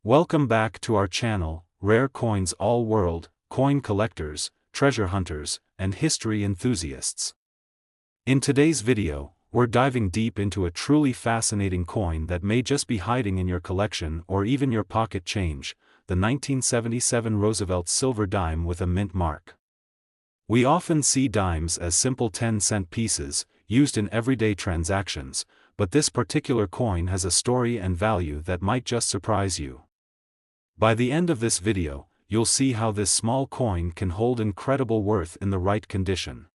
Welcome back to our channel, Rare Coins All World, coin collectors, treasure hunters, and history enthusiasts. In today's video, we're diving deep into a truly fascinating coin that may just be hiding in your collection or even your pocket change, the 1977 Roosevelt silver dime with a mint mark. We often see dimes as simple 10-cent pieces, used in everyday transactions, but this particular coin has a story and value that might just surprise you. By the end of this video, you'll see how this small coin can hold incredible worth in the right condition.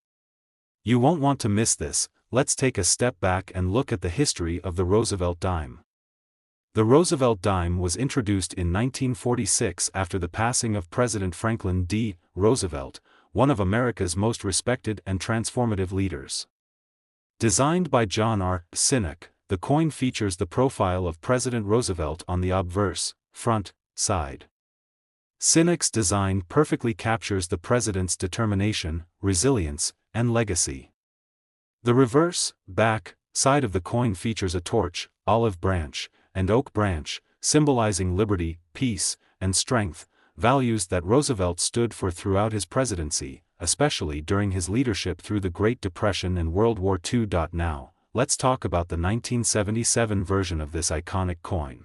You won't want to miss this. Let's take a step back and look at the history of the Roosevelt dime. The Roosevelt dime was introduced in 1946 after the passing of President Franklin D. Roosevelt, one of America's most respected and transformative leaders. Designed by John R. Sinek, the coin features the profile of President Roosevelt on the obverse, front, side. Sinek's design perfectly captures the president's determination, resilience, and legacy. The reverse, back, side of the coin features a torch, olive branch, and oak branch, symbolizing liberty, peace, and strength, values that Roosevelt stood for throughout his presidency, especially during his leadership through the Great Depression and World War II. Now, let's talk about the 1977 version of this iconic coin.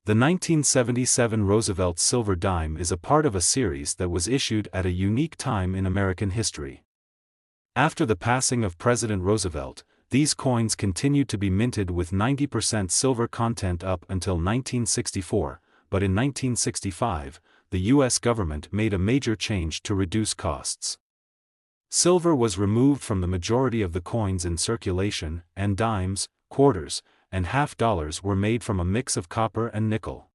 The 1977 Roosevelt silver dime is a part of a series that was issued at a unique time in American history. After the passing of President Roosevelt, these coins continued to be minted with 90% silver content up until 1964, but in 1965, the U.S. government made a major change to reduce costs. Silver was removed from the majority of the coins in circulation, and dimes, quarters, and half dollars were made from a mix of copper and nickel.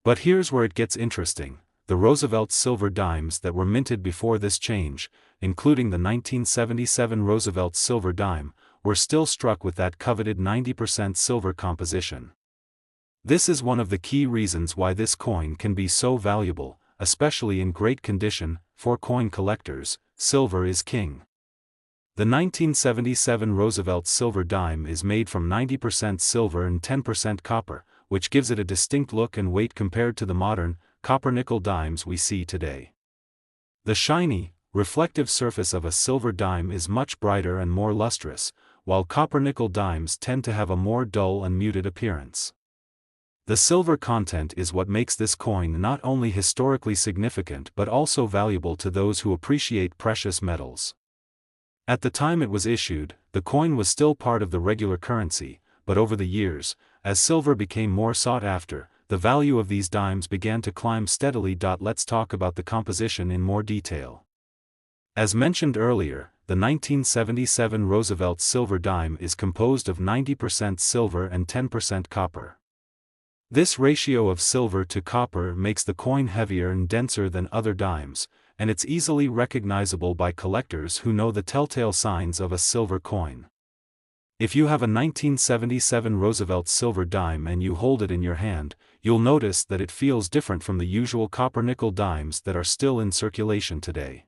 But here's where it gets interesting. The Roosevelt silver dimes that were minted before this change, including the 1977 Roosevelt silver dime, were still struck with that coveted 90% silver composition. This is one of the key reasons why this coin can be so valuable, especially in great condition. For coin collectors, silver is king. The 1977 Roosevelt silver dime is made from 90% silver and 10% copper, which gives it a distinct look and weight compared to the modern, copper-nickel dimes we see today. The shiny, reflective surface of a silver dime is much brighter and more lustrous, while copper-nickel dimes tend to have a more dull and muted appearance. The silver content is what makes this coin not only historically significant but also valuable to those who appreciate precious metals. At the time it was issued, the coin was still part of the regular currency, but over the years, as silver became more sought after, the value of these dimes began to climb steadily. Let's talk about the composition in more detail. As mentioned earlier, the 1977 Roosevelt silver dime is composed of 90% silver and 10% copper. This ratio of silver to copper makes the coin heavier and denser than other dimes, and it's easily recognizable by collectors who know the telltale signs of a silver coin. If you have a 1977 Roosevelt silver dime and you hold it in your hand, you'll notice that it feels different from the usual copper-nickel dimes that are still in circulation today.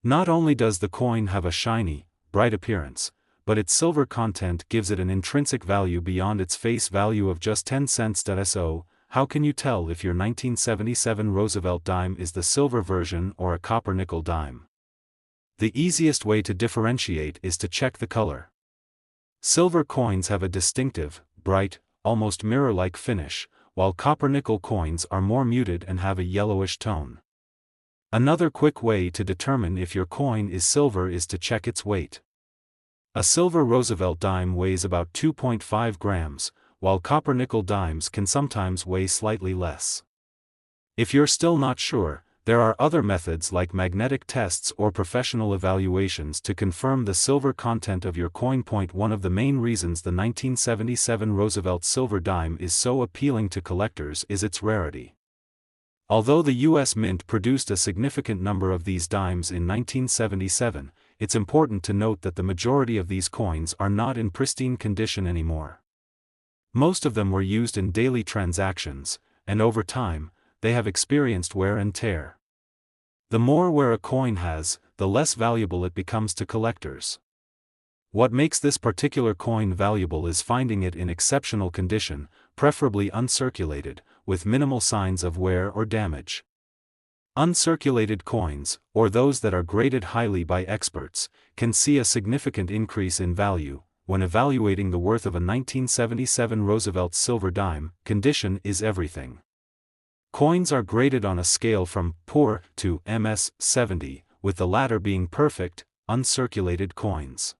Not only does the coin have a shiny, bright appearance, but its silver content gives it an intrinsic value beyond its face value of just 10 cents. So, how can you tell if your 1977 Roosevelt dime is the silver version or a copper-nickel dime? The easiest way to differentiate is to check the color. Silver coins have a distinctive, bright, almost mirror-like finish, while copper-nickel coins are more muted and have a yellowish tone. Another quick way to determine if your coin is silver is to check its weight. A silver Roosevelt dime weighs about 2.5 grams, while copper-nickel dimes can sometimes weigh slightly less. If you're still not sure, there are other methods like magnetic tests or professional evaluations to confirm the silver content of your coin. One of the main reasons the 1977 Roosevelt silver dime is so appealing to collectors is its rarity. Although the U.S. Mint produced a significant number of these dimes in 1977, it's important to note that the majority of these coins are not in pristine condition anymore. Most of them were used in daily transactions, and over time, they have experienced wear and tear. The more wear a coin has, the less valuable it becomes to collectors. What makes this particular coin valuable is finding it in exceptional condition, preferably uncirculated, with minimal signs of wear or damage. Uncirculated coins, or those that are graded highly by experts, can see a significant increase in value. When evaluating the worth of a 1977 Roosevelt silver dime, condition is everything. Coins are graded on a scale from poor to MS-70, with the latter being perfect, uncirculated coins.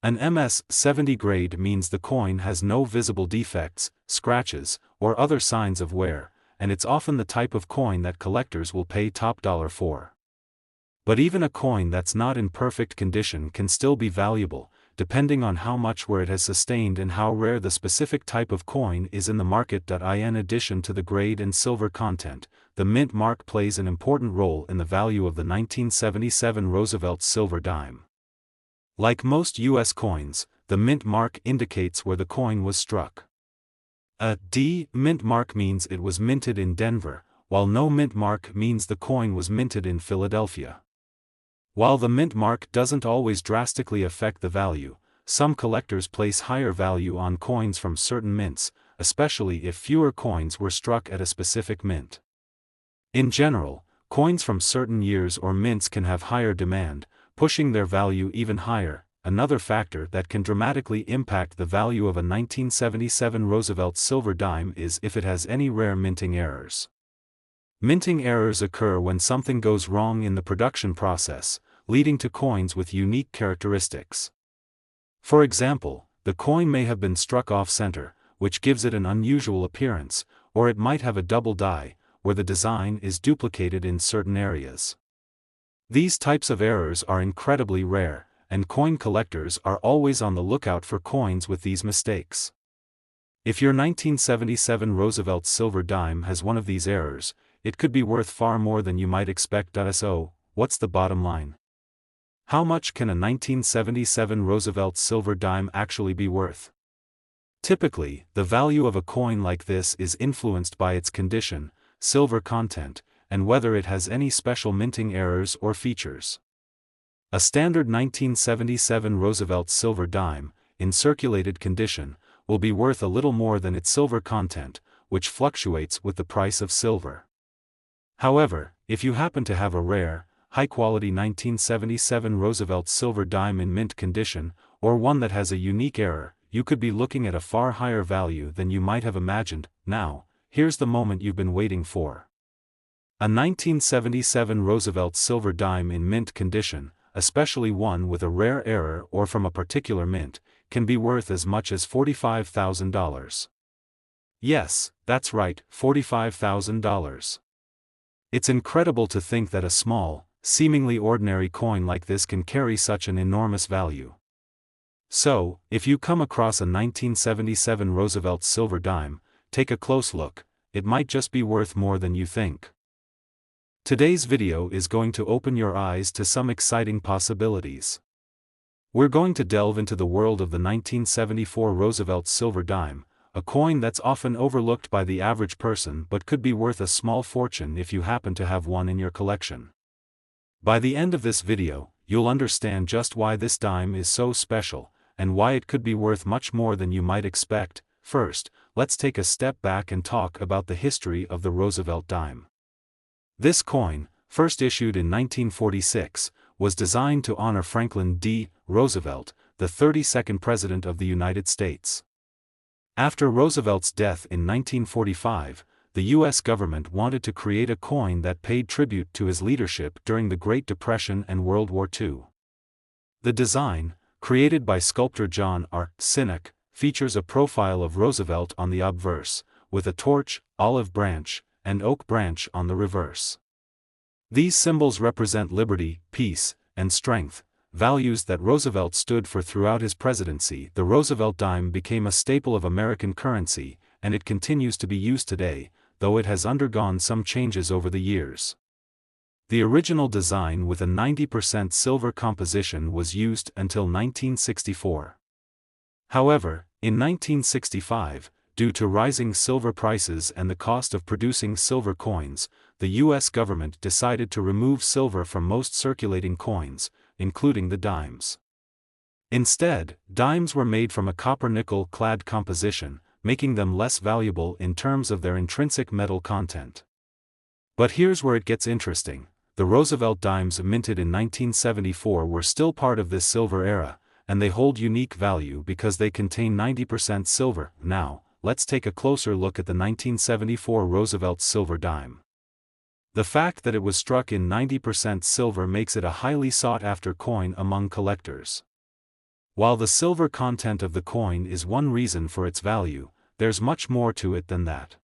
An MS-70 grade means the coin has no visible defects, scratches, or other signs of wear, and it's often the type of coin that collectors will pay top dollar for. But even a coin that's not in perfect condition can still be valuable, depending on how much wear it has sustained and how rare the specific type of coin is in the market. In addition to the grade and silver content, the mint mark plays an important role in the value of the 1977 Roosevelt silver dime. Like most U.S. coins, the mint mark indicates where the coin was struck. A D mint mark means it was minted in Denver, while no mint mark means the coin was minted in Philadelphia. While the mint mark doesn't always drastically affect the value, some collectors place higher value on coins from certain mints, especially if fewer coins were struck at a specific mint. In general, coins from certain years or mints can have higher demand, pushing their value even higher. Another factor that can dramatically impact the value of a 1977 Roosevelt silver dime is if it has any rare minting errors. Minting errors occur when something goes wrong in the production process, leading to coins with unique characteristics. For example, the coin may have been struck off-center, which gives it an unusual appearance, or it might have a double die, where the design is duplicated in certain areas. These types of errors are incredibly rare, and coin collectors are always on the lookout for coins with these mistakes. If your 1977 Roosevelt silver dime has one of these errors, it could be worth far more than you might expect. So, what's the bottom line? How much can a 1977 Roosevelt silver dime actually be worth? Typically, the value of a coin like this is influenced by its condition, silver content, and whether it has any special minting errors or features. A standard 1977 Roosevelt silver dime, in circulated condition, will be worth a little more than its silver content, which fluctuates with the price of silver. However, if you happen to have a rare, high-quality 1977 Roosevelt silver dime in mint condition, or one that has a unique error, you could be looking at a far higher value than you might have imagined. Now, here's the moment you've been waiting for. A 1977 Roosevelt silver dime in mint condition, especially one with a rare error or from a particular mint, can be worth as much as $45,000. Yes, that's right, $45,000. It's incredible to think that a small, seemingly ordinary coin like this can carry such an enormous value. So, if you come across a 1977 Roosevelt silver dime, take a close look. It might just be worth more than you think. Today's video is going to open your eyes to some exciting possibilities. We're going to delve into the world of the 1974 Roosevelt silver dime, a coin that's often overlooked by the average person but could be worth a small fortune if you happen to have one in your collection. By the end of this video, you'll understand just why this dime is so special, and why it could be worth much more than you might expect. First, let's take a step back and talk about the history of the Roosevelt dime. This coin, first issued in 1946, was designed to honor Franklin D. Roosevelt, the 32nd President of the United States. After Roosevelt's death in 1945, the U.S. government wanted to create a coin that paid tribute to his leadership during the Great Depression and World War II. The design, created by sculptor John R. Sinek, features a profile of Roosevelt on the obverse, with a torch, olive branch, and oak branch on the reverse. These symbols represent liberty, peace, and strength, values that Roosevelt stood for throughout his presidency. The Roosevelt dime became a staple of American currency, and it continues to be used today, though it has undergone some changes over the years. The original design with a 90% silver composition was used until 1964. However, in 1965, due to rising silver prices and the cost of producing silver coins, the U.S. government decided to remove silver from most circulating coins, including the dimes. Instead, dimes were made from a copper-nickel-clad composition, making them less valuable in terms of their intrinsic metal content. But here's where it gets interesting. The Roosevelt dimes minted in 1974 were still part of this silver era, and they hold unique value because they contain 90% silver. Now, let's take a closer look at the 1974 Roosevelt silver dime. The fact that it was struck in 90% silver makes it a highly sought-after coin among collectors. While the silver content of the coin is one reason for its value, there's much more to it than that.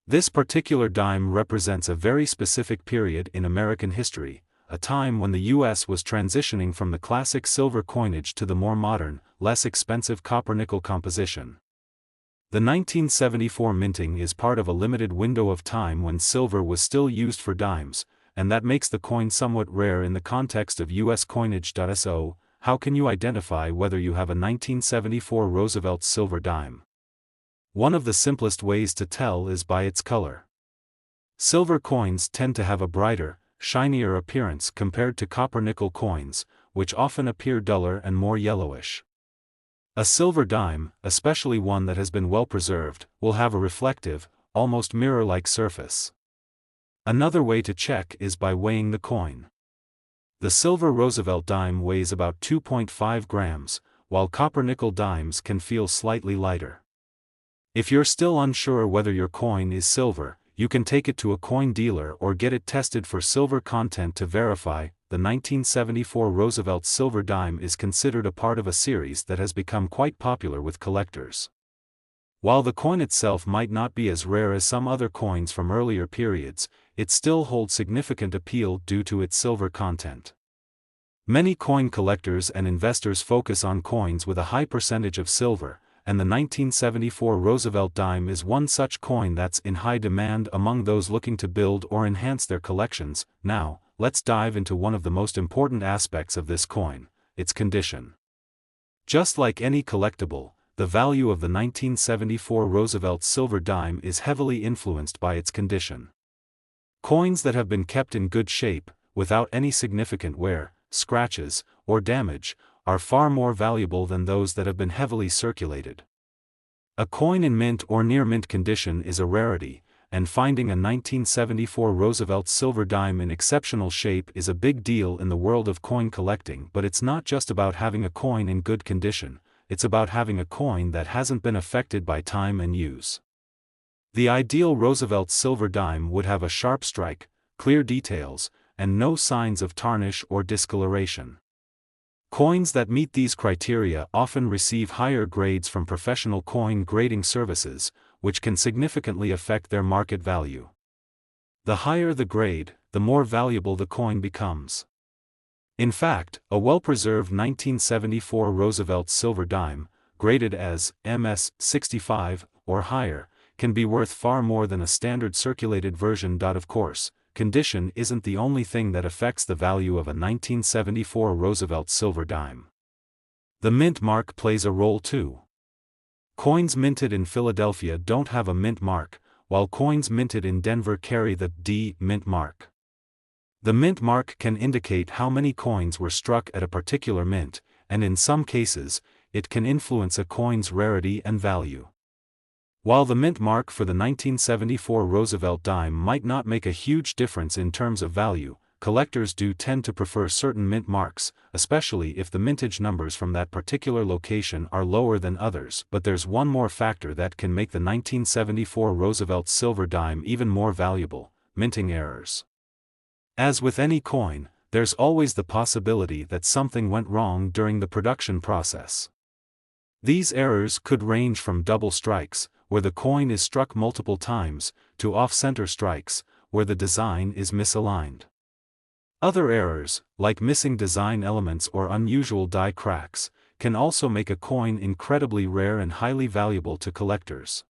This particular dime represents a very specific period in American history, a time when the U.S. was transitioning from the classic silver coinage to the more modern, less expensive copper-nickel composition. The 1974 minting is part of a limited window of time when silver was still used for dimes, and that makes the coin somewhat rare in the context of U.S. coinage. So, how can you identify whether you have a 1974 Roosevelt silver dime? One of the simplest ways to tell is by its color. Silver coins tend to have a brighter, shinier appearance compared to copper-nickel coins, which often appear duller and more yellowish. A silver dime, especially one that has been well preserved, will have a reflective, almost mirror-like surface. Another way to check is by weighing the coin. The silver Roosevelt dime weighs about 2.5 grams, while copper-nickel dimes can feel slightly lighter. If you're still unsure whether your coin is silver, you can take it to a coin dealer or get it tested for silver content to verify. The 1974 Roosevelt silver dime is considered a part of a series that has become quite popular with collectors. While the coin itself might not be as rare as some other coins from earlier periods, it still holds significant appeal due to its silver content. Many coin collectors and investors focus on coins with a high percentage of silver, and the 1974 Roosevelt dime is one such coin that's in high demand among those looking to build or enhance their collections. Now, let's dive into one of the most important aspects of this coin, its condition. Just like any collectible, the value of the 1974 Roosevelt silver dime is heavily influenced by its condition. Coins that have been kept in good shape, without any significant wear, scratches, or damage, are far more valuable than those that have been heavily circulated. A coin in mint or near mint condition is a rarity, and finding a 1974 Roosevelt silver dime in exceptional shape is a big deal in the world of coin collecting. But it's not just about having a coin in good condition, it's about having a coin that hasn't been affected by time and use. The ideal Roosevelt silver dime would have a sharp strike, clear details, and no signs of tarnish or discoloration. Coins that meet these criteria often receive higher grades from professional coin grading services, which can significantly affect their market value. The higher the grade, the more valuable the coin becomes. In fact, a well-preserved 1974 Roosevelt silver dime, graded as MS-65 or higher, can be worth far more than a standard circulated version. Of course, condition isn't the only thing that affects the value of a 1974 Roosevelt silver dime. The mint mark plays a role too. Coins minted in Philadelphia don't have a mint mark, while coins minted in Denver carry the D mint mark. The mint mark can indicate how many coins were struck at a particular mint, and in some cases, it can influence a coin's rarity and value. While the mint mark for the 1974 Roosevelt dime might not make a huge difference in terms of value, collectors do tend to prefer certain mint marks, especially if the mintage numbers from that particular location are lower than others. But there's one more factor that can make the 1974 Roosevelt silver dime even more valuable: minting errors. As with any coin, there's always the possibility that something went wrong during the production process. These errors could range from double strikes, where the coin is struck multiple times, to off-center strikes, where the design is misaligned. Other errors, like missing design elements or unusual die cracks, can also make a coin incredibly rare and highly valuable to collectors.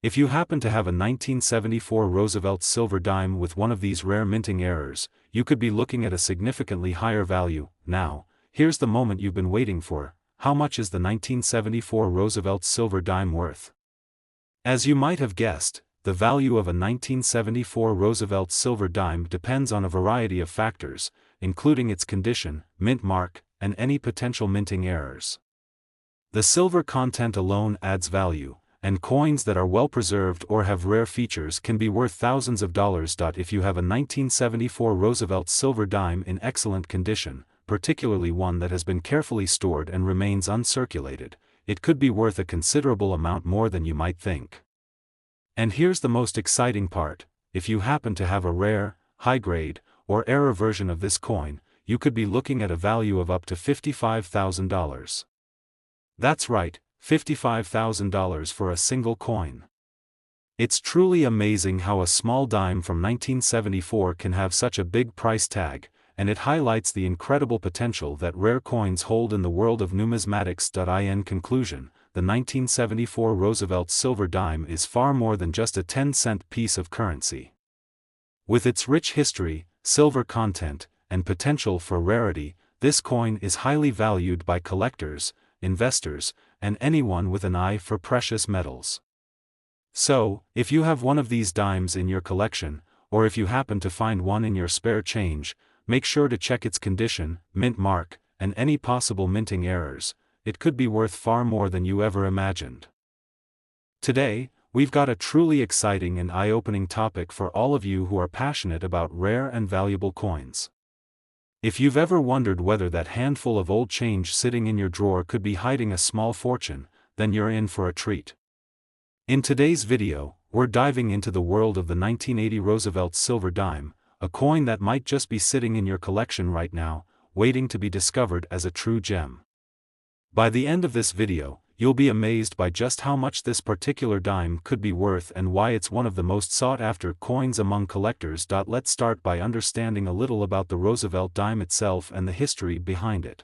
If you happen to have a 1974 Roosevelt silver dime with one of these rare minting errors, you could be looking at a significantly higher value. Now, here's the moment you've been waiting for: how much is the 1974 Roosevelt silver dime worth? As you might have guessed, the value of a 1974 Roosevelt silver dime depends on a variety of factors, including its condition, mint mark, and any potential minting errors. The silver content alone adds value, and coins that are well preserved or have rare features can be worth thousands of dollars. If you have a 1974 Roosevelt silver dime in excellent condition, particularly one that has been carefully stored and remains uncirculated, it could be worth a considerable amount more than you might think. And here's the most exciting part: if you happen to have a rare, high-grade, or error version of this coin, you could be looking at a value of up to $55,000. That's right, $55,000 for a single coin. It's truly amazing how a small dime from 1974 can have such a big price tag, and it highlights the incredible potential that rare coins hold in the world of numismatics. In conclusion, the 1974 Roosevelt silver dime is far more than just a 10-cent piece of currency. With its rich history, silver content, and potential for rarity, this coin is highly valued by collectors, investors, and anyone with an eye for precious metals. So, if you have one of these dimes in your collection, or if you happen to find one in your spare change, make sure to check its condition, mint mark, and any possible minting errors. It could be worth far more than you ever imagined. Today, we've got a truly exciting and eye-opening topic for all of you who are passionate about rare and valuable coins. If you've ever wondered whether that handful of old change sitting in your drawer could be hiding a small fortune, then you're in for a treat. In today's video, we're diving into the world of the 1980 Roosevelt silver dime, a coin that might just be sitting in your collection right now, waiting to be discovered as a true gem. By the end of this video, you'll be amazed by just how much this particular dime could be worth and why it's one of the most sought-after coins among collectors. Let's start by understanding a little about the Roosevelt dime itself and the history behind it.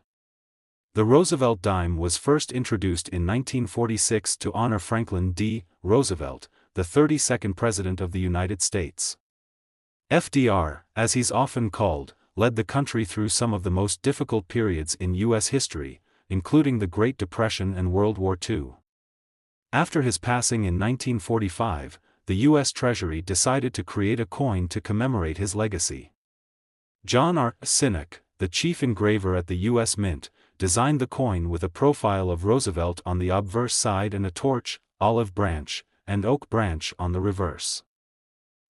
The Roosevelt dime was first introduced in 1946 to honor Franklin D. Roosevelt, the 32nd President of the United States. FDR, as he's often called, led the country through some of the most difficult periods in U.S. history, including the Great Depression and World War II. After his passing in 1945, the U.S. Treasury decided to create a coin to commemorate his legacy. John R. Sinnock, the chief engraver at the U.S. Mint, designed the coin with a profile of Roosevelt on the obverse side and a torch, olive branch, and oak branch on the reverse.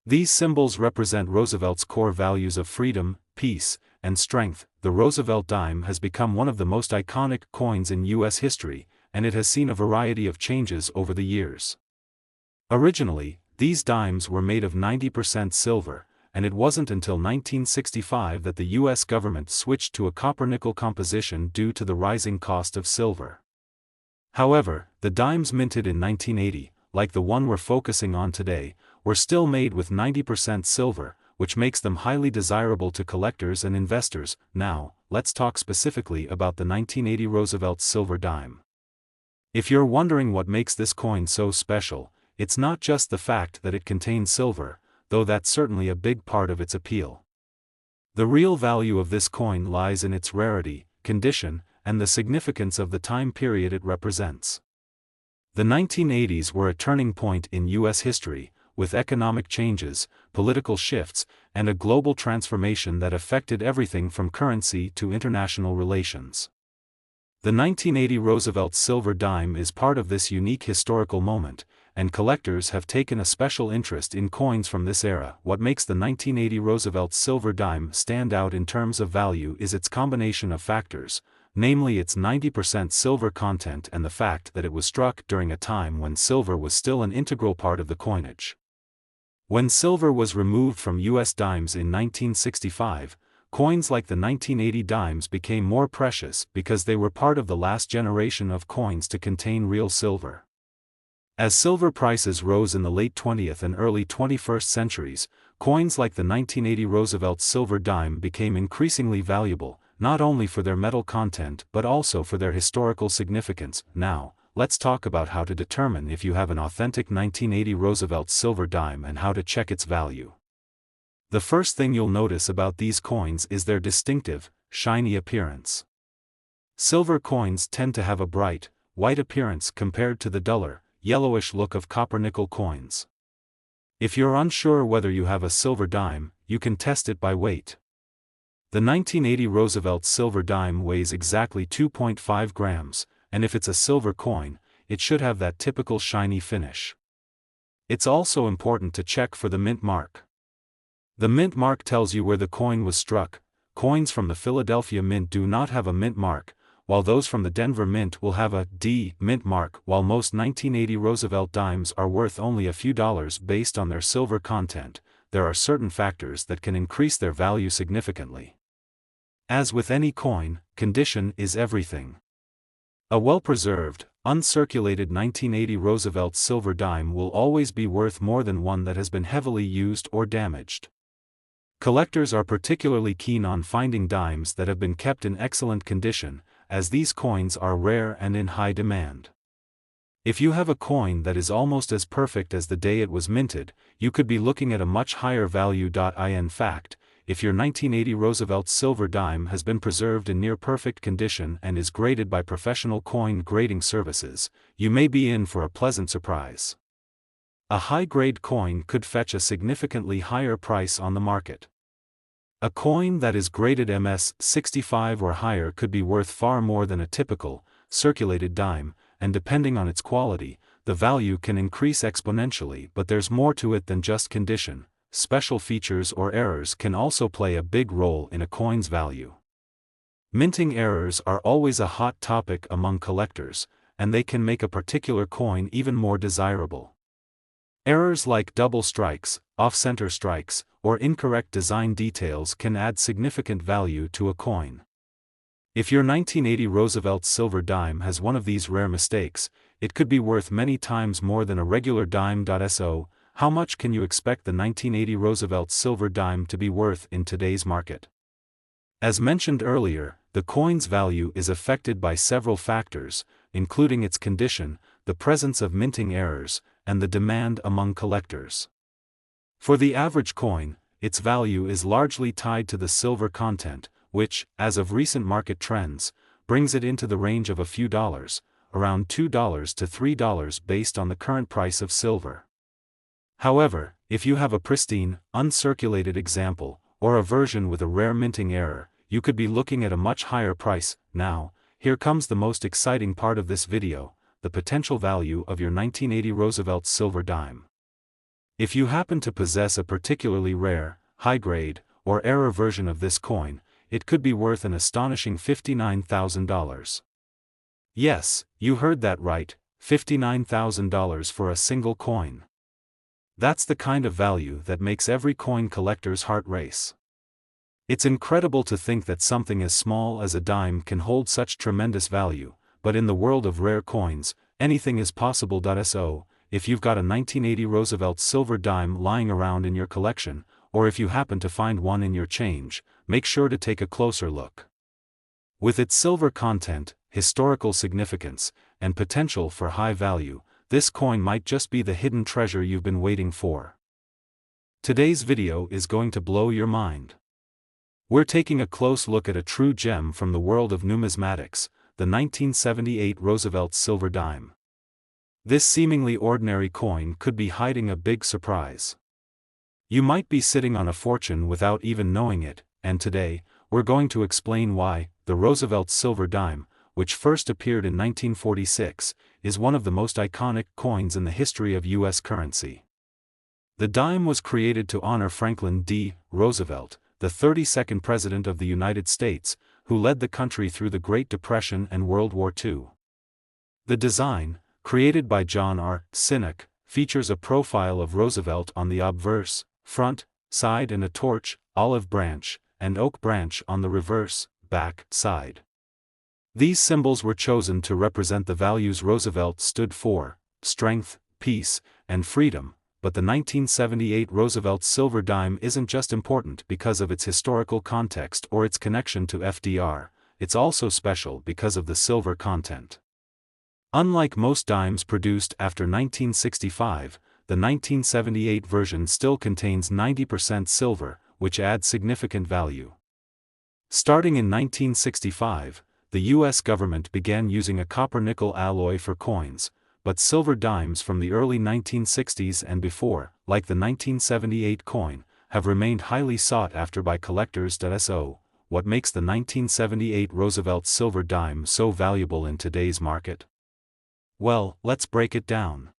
These symbols represent Roosevelt's core values of freedom, peace, and strength. The Roosevelt dime has become one of the most iconic coins in U.S. history, and it has seen a variety of changes over the years. Originally, these dimes were made of 90% silver, and it wasn't until 1965 that the U.S. government switched to a copper-nickel composition due to the rising cost of silver. However, the dimes minted in 1980, like the one we're focusing on today, were still made with 90% silver, which makes them highly desirable to collectors and investors. Now, let's talk specifically about the 1980 Roosevelt silver dime. If you're wondering what makes this coin so special, it's not just the fact that it contains silver, though that's certainly a big part of its appeal. The real value of this coin lies in its rarity, condition, and the significance of the time period it represents. The 1980s were a turning point in U.S. history, with economic changes, political shifts, and a global transformation that affected everything from currency to international relations. The 1980 Roosevelt silver dime is part of this unique historical moment, and collectors have taken a special interest in coins from this era. What makes the 1980 Roosevelt silver dime stand out in terms of value is its combination of factors, namely its 90% silver content and the fact that it was struck during a time when silver was still an integral part of the coinage. When silver was removed from U.S. dimes in 1965, coins like the 1980 dimes became more precious because they were part of the last generation of coins to contain real silver. As silver prices rose in the late 20th and early 21st centuries, coins like the 1980 Roosevelt silver dime became increasingly valuable, not only for their metal content but also for their historical significance. Now, let's talk about how to determine if you have an authentic 1980 Roosevelt silver dime and how to check its value. The first thing you'll notice about these coins is their distinctive, shiny appearance. Silver coins tend to have a bright, white appearance compared to the duller, yellowish look of copper-nickel coins. If you're unsure whether you have a silver dime, you can test it by weight. The 1980 Roosevelt silver dime weighs exactly 2.5 grams, and if it's a silver coin, it should have that typical shiny finish. It's also important to check for the mint mark. The mint mark tells you where the coin was struck. Coins from the Philadelphia Mint do not have a mint mark, while those from the Denver Mint will have a D mint mark. While most 1980 Roosevelt dimes are worth only a few dollars based on their silver content, there are certain factors that can increase their value significantly. As with any coin, condition is everything. A well-preserved, uncirculated 1980 Roosevelt silver dime will always be worth more than one that has been heavily used or damaged. Collectors are particularly keen on finding dimes that have been kept in excellent condition, as these coins are rare and in high demand. If you have a coin that is almost as perfect as the day it was minted, you could be looking at a much higher value. In fact, if your 1980 Roosevelt silver dime has been preserved in near-perfect condition and is graded by professional coin grading services, you may be in for a pleasant surprise. A high-grade coin could fetch a significantly higher price on the market. A coin that is graded MS-65 or higher could be worth far more than a typical, circulated dime, and depending on its quality, the value can increase exponentially. But there's more to it than just condition. Special features or errors can also play a big role in a coin's value. Minting errors are always a hot topic among collectors, and they can make a particular coin even more desirable. Errors like double strikes, off-center strikes, or incorrect design details can add significant value to a coin. If your 1980 Roosevelt silver dime has one of these rare mistakes, it could be worth many times more than a regular dime. So, how much can you expect the 1980 Roosevelt silver dime to be worth in today's market? As mentioned earlier, the coin's value is affected by several factors, including its condition, the presence of minting errors, and the demand among collectors. For the average coin, its value is largely tied to the silver content, which, as of recent market trends, brings it into the range of a few dollars, around $2 to $3 based on the current price of silver. However, if you have a pristine, uncirculated example, or a version with a rare minting error, you could be looking at a much higher price. Now, here comes the most exciting part of this video: the potential value of your 1980 Roosevelt silver dime. If you happen to possess a particularly rare, high-grade, or error version of this coin, it could be worth an astonishing $59,000. Yes, you heard that right, $59,000 for a single coin. That's the kind of value that makes every coin collector's heart race. It's incredible to think that something as small as a dime can hold such tremendous value, but in the world of rare coins, anything is possible. So, if you've got a 1980 Roosevelt silver dime lying around in your collection, or if you happen to find one in your change, make sure to take a closer look. With its silver content, historical significance, and potential for high value, this coin might just be the hidden treasure you've been waiting for. Today's video is going to blow your mind. We're taking a close look at a true gem from the world of numismatics, the 1978 Roosevelt silver dime. This seemingly ordinary coin could be hiding a big surprise. You might be sitting on a fortune without even knowing it, and today, we're going to explain why the Roosevelt silver dime, which first appeared in 1946, is one of the most iconic coins in the history of U.S. currency. The dime was created to honor Franklin D. Roosevelt, the 32nd President of the United States, who led the country through the Great Depression and World War II. The design, created by John R. Sinek, features a profile of Roosevelt on the obverse, front, side and a torch, olive branch, and oak branch on the reverse, back, side. These symbols were chosen to represent the values Roosevelt stood for: strength, peace, and freedom. But the 1978 Roosevelt silver dime isn't just important because of its historical context or its connection to FDR, it's also special because of the silver content. Unlike most dimes produced after 1965, the 1978 version still contains 90% silver, which adds significant value. Starting in 1965, the U.S. government began using a copper-nickel alloy for coins, but silver dimes from the early 1960s and before, like the 1978 coin, have remained highly sought after by collectors. So, what makes the 1978 Roosevelt silver dime so valuable in today's market? Well, let's break it down.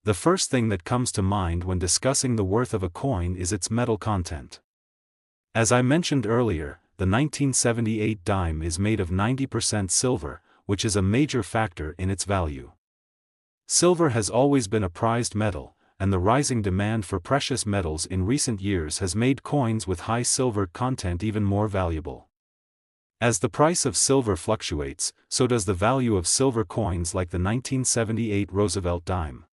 The first thing that comes to mind when discussing the worth of a coin is its metal content. As I mentioned earlier, the 1978 dime is made of 90% silver, which is a major factor in its value. Silver has always been a prized metal, and the rising demand for precious metals in recent years has made coins with high silver content even more valuable. As the price of silver fluctuates, so does the value of silver coins like the 1978 Roosevelt dime.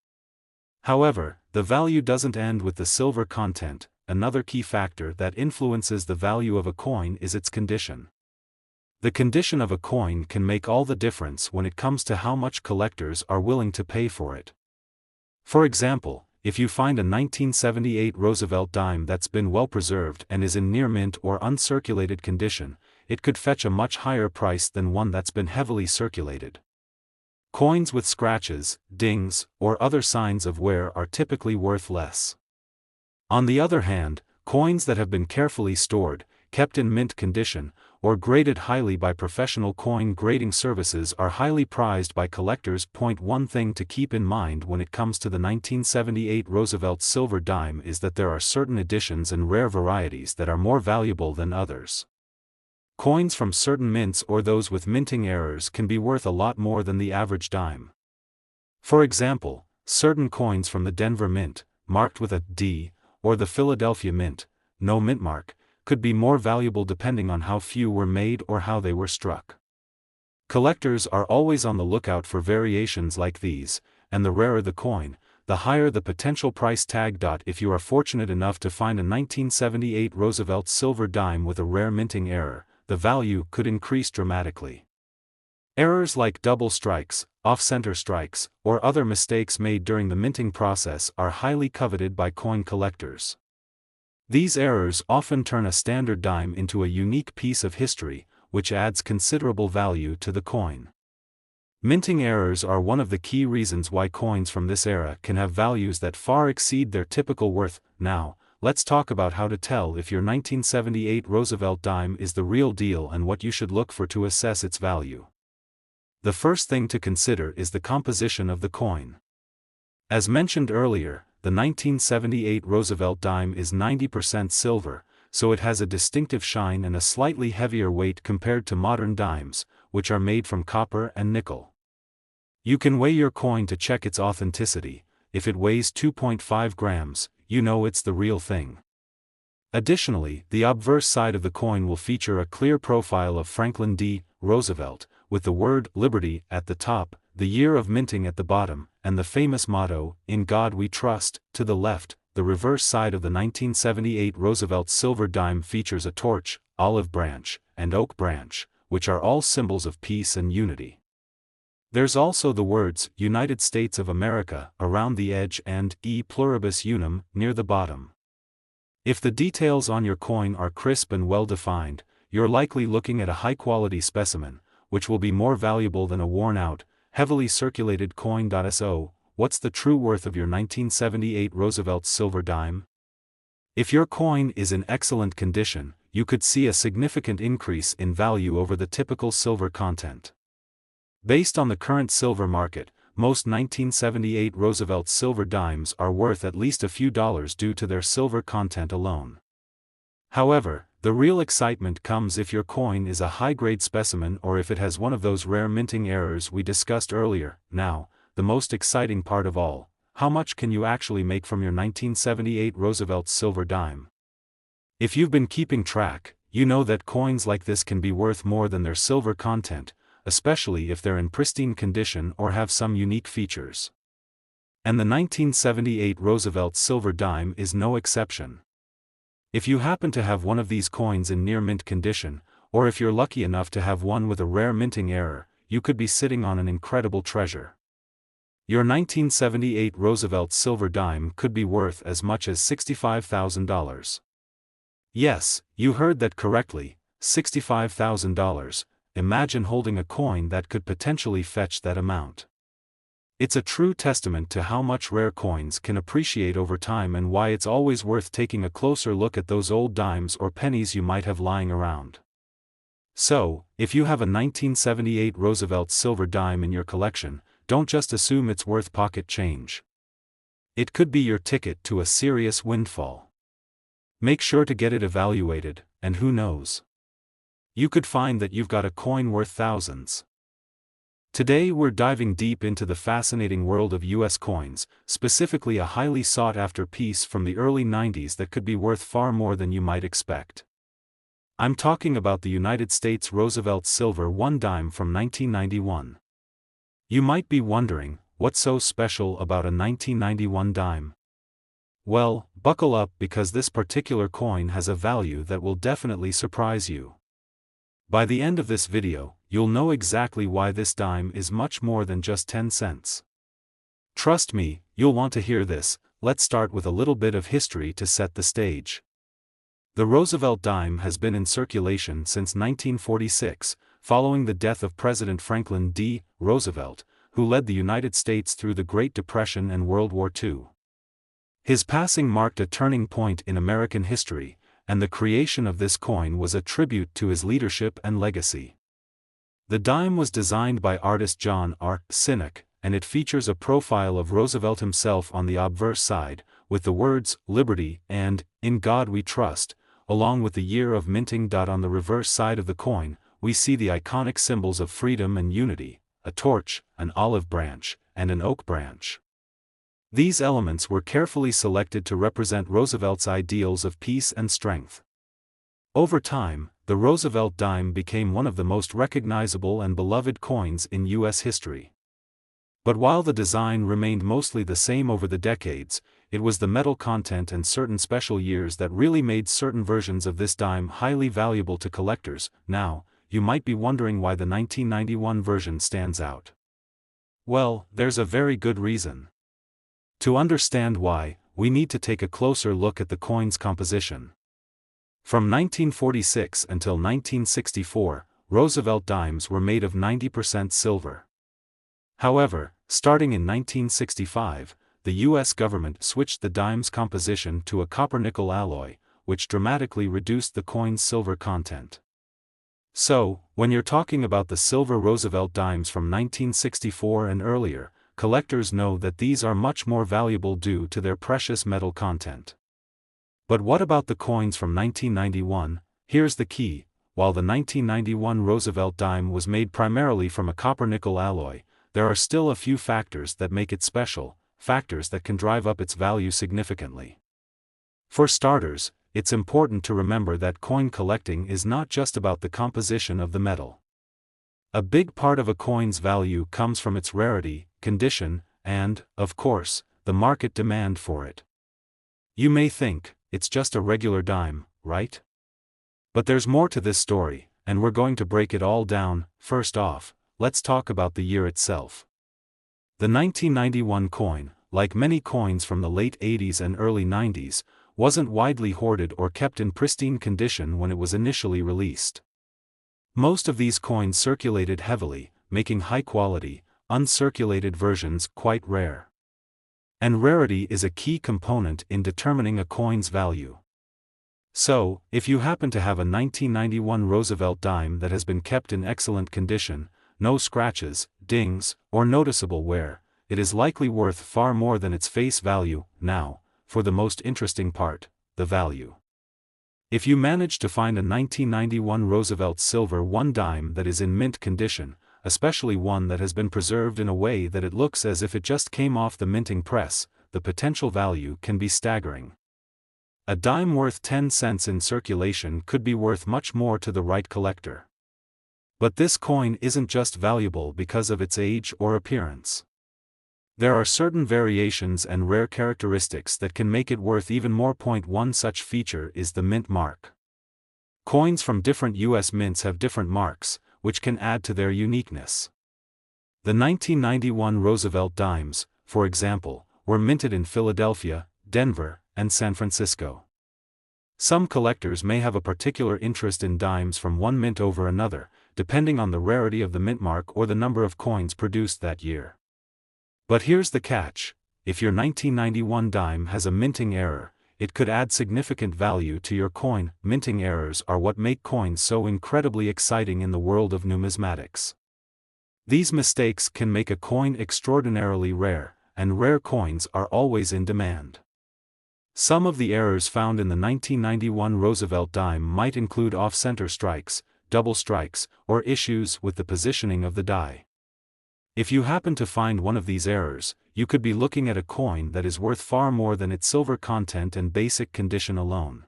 However, the value doesn't end with the silver content. Another key factor that influences the value of a coin is its condition. The condition of a coin can make all the difference when it comes to how much collectors are willing to pay for it. For example, if you find a 1978 Roosevelt dime that's been well preserved and is in near mint or uncirculated condition, it could fetch a much higher price than one that's been heavily circulated. Coins with scratches, dings, or other signs of wear are typically worth less. On the other hand, coins that have been carefully stored, kept in mint condition, or graded highly by professional coin grading services are highly prized by collectors. One thing to keep in mind when it comes to the 1978 Roosevelt silver dime is that there are certain editions and rare varieties that are more valuable than others. Coins from certain mints or those with minting errors can be worth a lot more than the average dime. For example, certain coins from the Denver Mint, marked with a D, or the Philadelphia Mint, no mint mark, could be more valuable depending on how few were made or how they were struck. Collectors are always on the lookout for variations like these, and the rarer the coin, the higher the potential price tag. If you are fortunate enough to find a 1978 Roosevelt silver dime with a rare minting error, the value could increase dramatically. Errors like double strikes, off-center strikes, or other mistakes made during the minting process are highly coveted by coin collectors. These errors often turn a standard dime into a unique piece of history, which adds considerable value to the coin. Minting errors are one of the key reasons why coins from this era can have values that far exceed their typical worth. Now, let's talk about how to tell if your 1978 Roosevelt dime is the real deal and what you should look for to assess its value. The first thing to consider is the composition of the coin. As mentioned earlier, the 1978 Roosevelt dime is 90% silver, so it has a distinctive shine and a slightly heavier weight compared to modern dimes, which are made from copper and nickel. You can weigh your coin to check its authenticity. If it weighs 2.5 grams, you know it's the real thing. Additionally, the obverse side of the coin will feature a clear profile of Franklin D. Roosevelt, with the word Liberty at the top, the year of minting at the bottom, and the famous motto, "In God We Trust," to the left. The reverse side of the 1978 Roosevelt silver dime features a torch, olive branch, and oak branch, which are all symbols of peace and unity. There's also the words, United States of America, around the edge and E pluribus unum, near the bottom. If the details on your coin are crisp and well defined, you're likely looking at a high-quality specimen, which will be more valuable than a worn-out, heavily circulated coin. So, what's the true worth of your 1978 Roosevelt silver dime? If your coin is in excellent condition, you could see a significant increase in value over the typical silver content. Based on the current silver market, most 1978 Roosevelt silver dimes are worth at least a few dollars due to their silver content alone. However, the real excitement comes if your coin is a high-grade specimen or if it has one of those rare minting errors we discussed earlier. Now, the most exciting part of all, how much can you actually make from your 1978 Roosevelt silver dime? If you've been keeping track, you know that coins like this can be worth more than their silver content, especially if they're in pristine condition or have some unique features. And the 1978 Roosevelt silver dime is no exception. If you happen to have one of these coins in near mint condition, or if you're lucky enough to have one with a rare minting error, you could be sitting on an incredible treasure. Your 1978 Roosevelt silver dime could be worth as much as $65,000. Yes, you heard that correctly, $65,000. Imagine holding a coin that could potentially fetch that amount. It's a true testament to how much rare coins can appreciate over time and why it's always worth taking a closer look at those old dimes or pennies you might have lying around. So, if you have a 1978 Roosevelt silver dime in your collection, don't just assume it's worth pocket change. It could be your ticket to a serious windfall. Make sure to get it evaluated, and who knows? You could find that you've got a coin worth thousands. Today we're diving deep into the fascinating world of US coins, specifically a highly sought-after piece from the early 90s that could be worth far more than you might expect. I'm talking about the United States Roosevelt Silver 1 dime from 1991. You might be wondering, what's so special about a 1991 dime? Well, buckle up because this particular coin has a value that will definitely surprise you. By the end of this video, you'll know exactly why this dime is much more than just 10 cents. Trust me, you'll want to hear this. Let's start with a little bit of history to set the stage. The Roosevelt dime has been in circulation since 1946, following the death of President Franklin D. Roosevelt, who led the United States through the Great Depression and World War II. His passing marked a turning point in American history, and the creation of this coin was a tribute to his leadership and legacy. The dime was designed by artist John R. Sinek, and it features a profile of Roosevelt himself on the obverse side, with the words, "Liberty" and "In God We Trust," along with the year of minting. On the reverse side of the coin, we see the iconic symbols of freedom and unity, a torch, an olive branch, and an oak branch. These elements were carefully selected to represent Roosevelt's ideals of peace and strength. Over time, the Roosevelt dime became one of the most recognizable and beloved coins in U.S. history. But while the design remained mostly the same over the decades, it was the metal content and certain special years that really made certain versions of this dime highly valuable to collectors. Now, you might be wondering why the 1991 version stands out. Well, there's a very good reason. To understand why, we need to take a closer look at the coin's composition. From 1946 until 1964, Roosevelt dimes were made of 90% silver. However, starting in 1965, the U.S. government switched the dime's composition to a copper-nickel alloy, which dramatically reduced the coin's silver content. So, when you're talking about the silver Roosevelt dimes from 1964 and earlier, collectors know that these are much more valuable due to their precious metal content. But what about the coins from 1991? Here's the key: while the 1991 Roosevelt dime was made primarily from a copper-nickel alloy, there are still a few factors that make it special, factors that can drive up its value significantly. For starters, it's important to remember that coin collecting is not just about the composition of the metal. A big part of a coin's value comes from its rarity, condition, and, of course, the market demand for it. You may think, it's just a regular dime, right? But there's more to this story, and we're going to break it all down. First off, let's talk about the year itself. The 1991 coin, like many coins from the late 80s and early 90s, wasn't widely hoarded or kept in pristine condition when it was initially released. Most of these coins circulated heavily, making high-quality, uncirculated versions quite rare. And rarity is a key component in determining a coin's value. So, if you happen to have a 1991 Roosevelt dime that has been kept in excellent condition, no scratches, dings, or noticeable wear, it is likely worth far more than its face value. Now, for the most interesting part, the value. If you manage to find a 1991 Roosevelt Silver 1 dime that is in mint condition, especially one that has been preserved in a way that it looks as if it just came off the minting press, the potential value can be staggering. A dime worth 10 cents in circulation could be worth much more to the right collector. But this coin isn't just valuable because of its age or appearance. There are certain variations and rare characteristics that can make it worth even more. One such feature is the mint mark. Coins from different U.S. mints have different marks, which can add to their uniqueness. The 1991 Roosevelt dimes, for example, were minted in Philadelphia, Denver, and San Francisco. Some collectors may have a particular interest in dimes from one mint over another, depending on the rarity of the mint mark or the number of coins produced that year. But here's the catch: if your 1991 dime has a minting error, it could add significant value to your coin. Minting errors are what make coins so incredibly exciting in the world of numismatics. These mistakes can make a coin extraordinarily rare, and rare coins are always in demand. Some of the errors found in the 1991 Roosevelt dime might include off-center strikes, double strikes, or issues with the positioning of the die. If you happen to find one of these errors, you could be looking at a coin that is worth far more than its silver content and basic condition alone.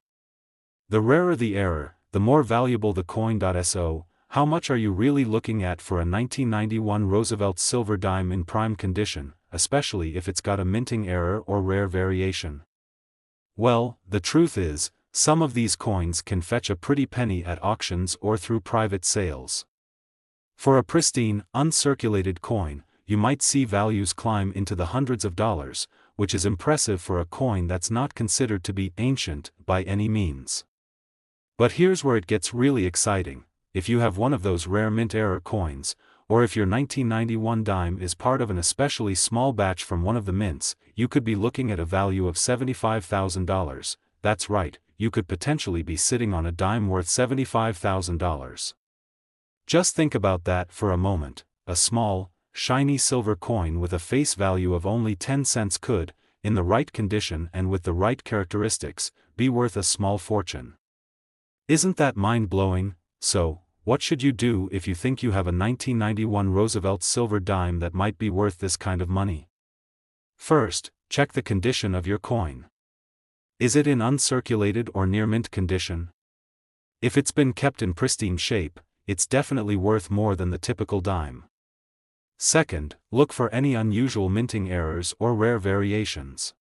The rarer the error, the more valuable the coin. So, how much are you really looking at for a 1991 Roosevelt silver dime in prime condition, especially if it's got a minting error or rare variation? Well, the truth is, some of these coins can fetch a pretty penny at auctions or through private sales. For a pristine, uncirculated coin, you might see values climb into the hundreds of dollars, which is impressive for a coin that's not considered to be ancient by any means. But here's where it gets really exciting. If you have one of those rare mint error coins, or if your 1991 dime is part of an especially small batch from one of the mints, you could be looking at a value of $75,000. That's right, you could potentially be sitting on a dime worth $75,000. Just think about that for a moment. A small, shiny silver coin with a face value of only 10 cents could, in the right condition and with the right characteristics, be worth a small fortune. Isn't that mind-blowing? So, what should you do if you think you have a 1991 Roosevelt silver dime that might be worth this kind of money? First, check the condition of your coin. Is it in uncirculated or near mint condition? If it's been kept in pristine shape, it's definitely worth more than the typical dime. Second, look for any unusual minting errors or rare variations.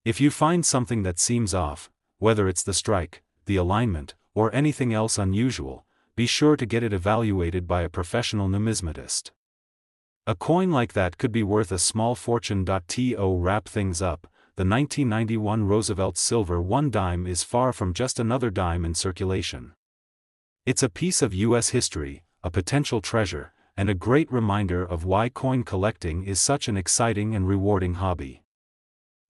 If you find something that seems off, whether it's the strike, the alignment, or anything else unusual, be sure to get it evaluated by a professional numismatist. A coin like that could be worth a small fortune. To wrap things up, the 1991 Roosevelt Silver 1 dime is far from just another dime in circulation. It's a piece of U.S. history, a potential treasure, and a great reminder of why coin collecting is such an exciting and rewarding hobby.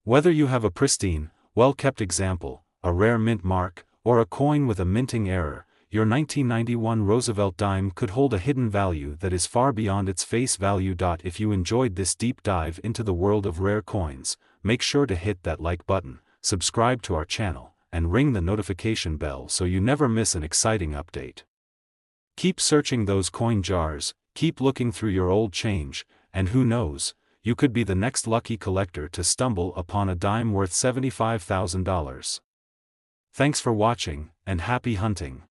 Whether you have a pristine, well-kept example, a rare mint mark, or a coin with a minting error, your 1991 Roosevelt dime could hold a hidden value that is far beyond its face value. If you enjoyed this deep dive into the world of rare coins, make sure to hit that like button, subscribe to our channel, and ring the notification bell so you never miss an exciting update. Keep searching those coin jars, keep looking through your old change, and who knows, you could be the next lucky collector to stumble upon a dime worth $75,000. Thanks for watching, and happy hunting.